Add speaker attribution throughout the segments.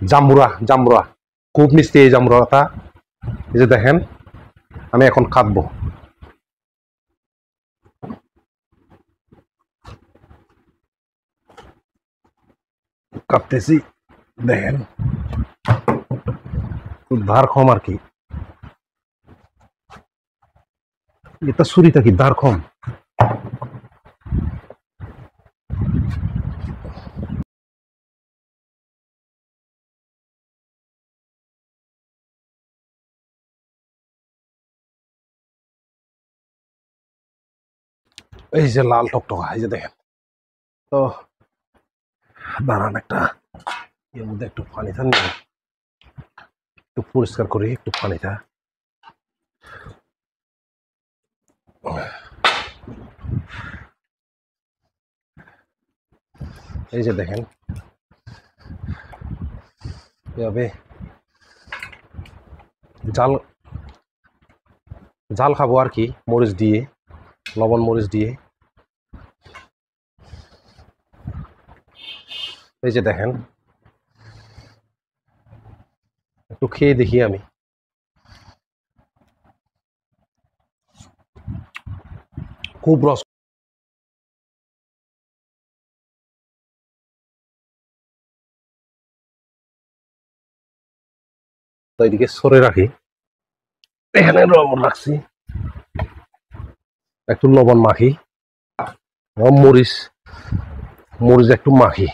Speaker 1: জাম্বুরা জাম্বুরা, খুব মিষ্টি এই জাম্বুরাটা। এই যে দেখেন, আমি এখন কাটবো। কাটতেছি, দেখেন খুব ধার কম আর কি। এটা ছুরিটা কি ধার কম। এই যে লাল টকটকা, এই যে দেখেন। তো দাঁড়ান, একটা এর মধ্যে একটু পানিটা নিয়ে একটু পরিষ্কার করি, একটু পানিটা। এই যে দেখেন, এভাবে জাল জাল খাবো আর কি, মরিচ দিয়ে, লবণ মরিচ দিয়ে। এই যে দেখেন, একটু খেয়ে দেখি আমি। খুব রস। এদিকে সরে রাখি, এখানে লবণ রাখছি, একটু লবণ মাখি, মরিচ মরিচ একটু মাখি।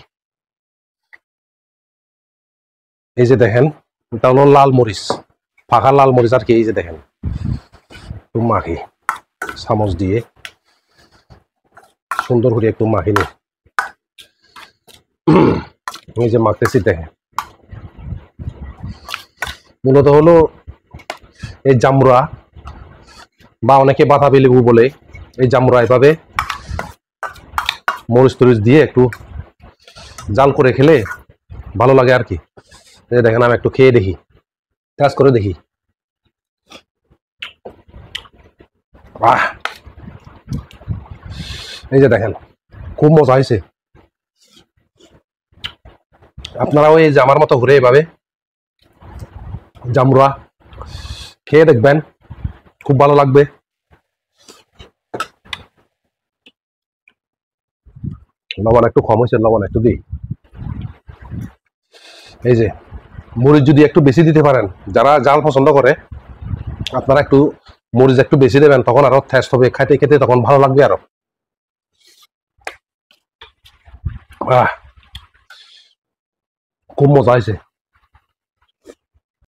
Speaker 1: এই যে দেখেন, এটা হলো লাল মরিচ, পাকা লাল মরিচ আর কি। এই যে দেখেন, একটু মাখি চামচ দিয়ে, সুন্দর করে একটু মাখি নি। এই যে মাখতেছি, দেখেন মূলত হলো এই জামরুয়া, বা অনেকে বাতাবি লেবু বলে। এই জামরুয়া এভাবে মরিচ টরিচ দিয়ে একটু জাল করে খেলে ভালো লাগে আর কি। দেখেন, আমি একটু খেয়ে দেখি, কাজ করে দেখি। এই যে দেখেন, খুব মজা হয়েছে। আপনারাও এই যে আমার মতো ঘুরে এভাবে জামরুয়া খেয়ে দেখবেন, খুব ভালো লাগবে। লবণ একটু কম হয়েছে, লবণ একটু দিই। এই যে মরিচ যদি একটু বেশি দিতে পারেন, যারা জাল পছন্দ করে, আপনারা একটু মরিচ একটু বেশি দেবেন, তখন আরো টেস্ট হবে, খাইতে খেতে তখন ভালো লাগবে আরো। খুব মজা হয়েছে।